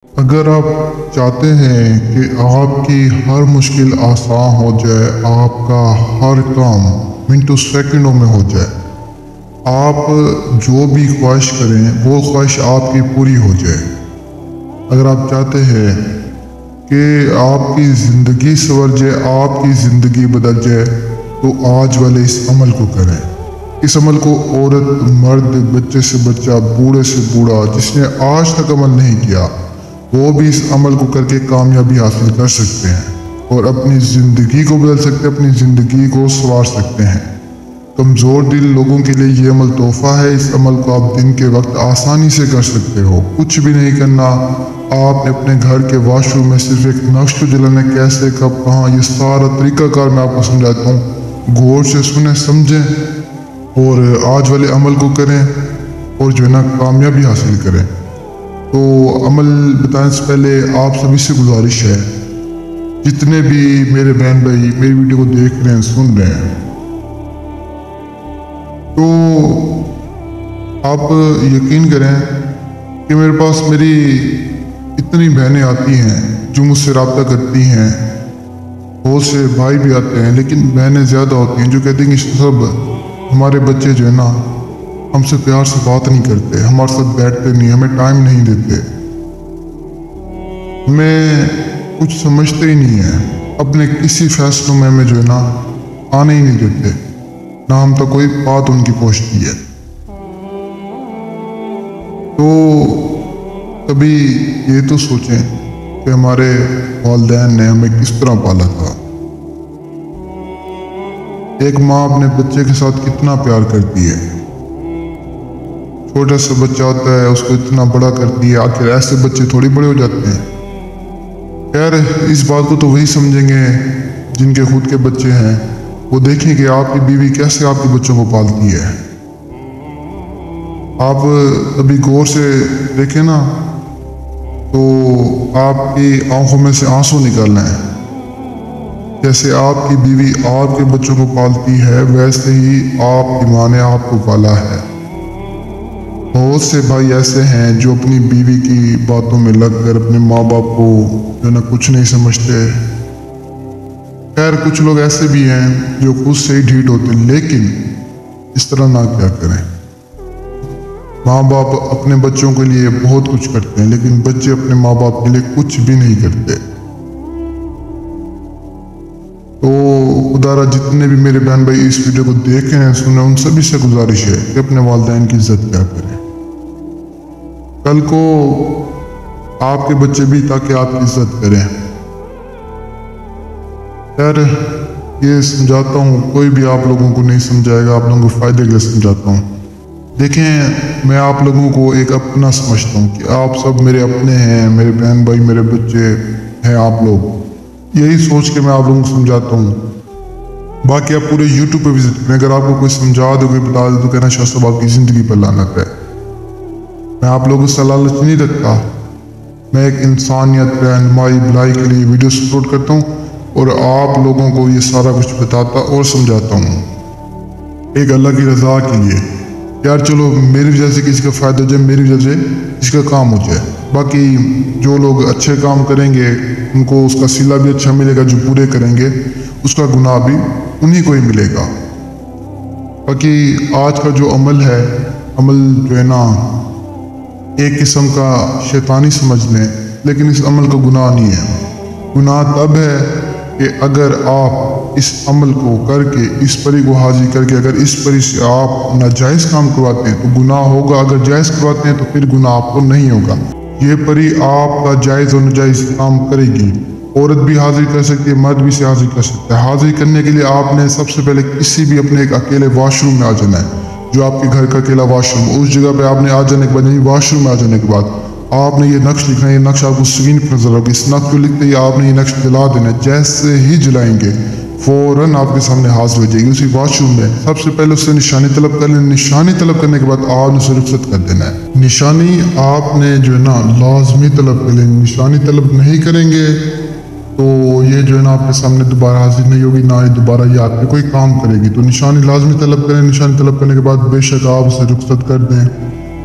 اگر آپ چاہتے ہیں کہ آپ کی ہر مشکل آسان ہو جائے، آپ کا ہر کام منٹوں سیکنڈوں میں ہو جائے، آپ جو بھی خواہش کریں وہ خواہش آپ کی پوری ہو جائے، اگر آپ چاہتے ہیں کہ آپ کی زندگی سنور جائے، آپ کی زندگی بدل جائے، تو آج والے اس عمل کو کریں۔ اس عمل کو عورت، مرد، بچے سے بچہ، بوڑھے سے بوڑھا، جس نے آج تک عمل نہیں کیا، وہ بھی اس عمل کو کر کے کامیابی حاصل کر سکتے ہیں اور اپنی زندگی کو بدل سکتے ہیں، اپنی زندگی کو سنوار سکتے ہیں۔ کمزور دل لوگوں کے لیے یہ عمل تحفہ ہے۔ اس عمل کو آپ دن کے وقت آسانی سے کر سکتے ہو، کچھ بھی نہیں کرنا۔ آپ نے اپنے گھر کے واش روم میں صرف ایک نقش کو جلانا، کیسے، کب، کہاں، یہ سارا طریقہ کار میں آپ کو سمجھاتا ہوں۔ غور سے سنیں، سمجھیں اور آج والے عمل کو کریں اور جو ہے نا کامیابی حاصل کریں۔ تو عمل بتانے سے پہلے آپ سبھی سے گزارش ہے، جتنے بھی میرے بہن بھائی میری ویڈیو کو دیکھ رہے ہیں، سن رہے ہیں، تو آپ یقین کریں کہ میرے پاس میری اتنی بہنیں آتی ہیں جو مجھ سے رابطہ کرتی ہیں، بہت سے بھائی بھی آتے ہیں، لیکن بہنیں زیادہ ہوتی ہیں جو کہتی ہیں کہ سب ہمارے بچے جو ہے نا ہم سے پیار سے بات نہیں کرتے، ہمارے ساتھ بیٹھتے نہیں، ہمیں ٹائم نہیں دیتے، ہمیں کچھ سمجھتے ہی نہیں ہیں، اپنے کسی فیصلوں میں ہمیں جو ہے نا آنے ہی نہیں دیتے، نہ ہم تک کوئی بات ان کی پہنچتی ہے۔ تو کبھی یہ تو سوچیں کہ ہمارے والدین نے ہمیں کس طرح پالا تھا۔ ایک ماں اپنے بچے کے ساتھ کتنا پیار کرتی ہے، چھوٹا سا بچہ ہوتا ہے اس کو اتنا بڑا کرتی ہے، آخر ایسے بچے تھوڑی بڑے ہو جاتے ہیں۔ خیر، اس بات کو تو وہی سمجھیں گے جن کے خود کے بچے ہیں، وہ دیکھیں کہ آپ کی بیوی کیسے آپ کے بچوں کو پالتی ہے۔ آپ ابھی غور سے دیکھیں نا تو آپ کی آنکھوں میں سے آنسو نکل رہے ہیں۔ جیسے آپ کی بیوی آپ کے بچوں کو پالتی ہے، ویسے ہی آپ کی ماں نے آپ کو پالا ہے۔ بہت سے بھائی ایسے ہیں جو اپنی بیوی کی باتوں میں لگ کر اپنے ماں باپ کو جو نا کچھ نہیں سمجھتے۔ خیر، کچھ لوگ ایسے بھی ہیں جو خود سے ہی ڈھیٹ ہوتے ہیں، لیکن اس طرح نہ کیا کریں۔ ماں باپ اپنے بچوں کے لیے بہت کچھ کرتے ہیں، لیکن بچے اپنے ماں باپ کے لیے کچھ بھی نہیں کرتے۔ تو خدا را جتنے بھی میرے بہن بھائی اس ویڈیو کو دیکھ رہے ہیں، سن رہے ہیں، ان سبھی سے گزارش ہے کہ اپنے والدین کی عزت کیا کریں۔ کل کو آپ کے بچے بھی تاکہ آپ کی عزت کریں۔ خیر، یہ سمجھاتا ہوں، کوئی بھی آپ لوگوں کو نہیں سمجھائے گا، آپ لوگوں کو فائدے کے لیے سمجھاتا ہوں۔ دیکھیں، میں آپ لوگوں کو ایک اپنا سمجھتا ہوں کہ آپ سب میرے اپنے ہیں، میرے بہن بھائی، میرے بچے ہیں آپ لوگ، یہی سوچ کے میں آپ لوگوں کو سمجھاتا ہوں۔ باقی آپ پورے یوٹیوب پہ وزٹ کریں، اگر آپ کو کوئی سمجھا دے، کوئی بتا دے، تو کہنا شاہ صاحب آپ کی زندگی پر لعنت ہے۔ میں آپ لوگوں سے لالچ نہیں رکھتا، میں ایک انسانیت، رہنمائی، بھلائی کے لیے ویڈیو اپلوڈ کرتا ہوں اور آپ لوگوں کو یہ سارا کچھ بتاتا اور سمجھاتا ہوں، ایک اللہ کی رضا کے لیے۔ یار چلو میری وجہ سے کسی کا فائدہ ہو جائے، میری وجہ سے کسی کا کام ہو جائے۔ باقی جو لوگ اچھے کام کریں گے ان کو اس کا صلہ بھی اچھا ملے گا، جو برے کریں گے اس کا گناہ بھی انہی کو ہی ملے گا۔ باقی آج کا جو عمل ہے، عمل جو ہے نا ایک قسم کا شیطانی سمجھ لیں، لیکن اس عمل کا گناہ نہیں ہے۔ گناہ تب ہے کہ اگر آپ اس عمل کو کر کے، اس پری کو حاضر کر کے، اگر اس پری سے آپ ناجائز کام کرواتے ہیں تو گناہ ہوگا، اگر جائز کرواتے ہیں تو پھر گناہ آپ کو نہیں ہوگا۔ یہ پری آپ کا جائز اور ناجائز کام کرے گی، عورت بھی حاضر کر سکتی ہے، مرد بھی سے حاضر کر سکتا ہے۔ حاضر کرنے کے لیے آپ نے سب سے پہلے کسی بھی اپنے ایک اکیلے واش روم میں آ جانا ہے، جو آپ کے گھر کا اکیلا واش روم، اس جگہ پہ آپ نے آ جانے کے بعد، یعنی واش روم میں آ جانے کے بعد آپ نے یہ نقش لکھنا ہے۔ یہ نقش آپ کو اسکرین پر نظر ہوگا، اس نقش کو لکھتے ہی آپ نے یہ نقش جلا دینا ہے۔ جیسے ہی جلائیں گے فوراً آپ کے سامنے حاضر ہو جائے گی اسی واش روم میں۔ سب سے پہلے اس سے نشانی طلب کر لیں، نشانی طلب کرنے کے بعد آپ نے اسے رخصت کر دینا ہے۔ نشانی آپ نے جو ہے نا لازمی طلب کر لیں، نشانی طلب نہیں کریں گے تو یہ جو ہے نا آپ کے سامنے دوبارہ حاضر نہیں ہوگی، نہ ہی دوبارہ یہ آپ پہ کوئی کام کرے گی۔ تو نشانی لازمی طلب کریں، نشانی طلب کرنے کے بعد بے شک آپ اسے رخصت کر دیں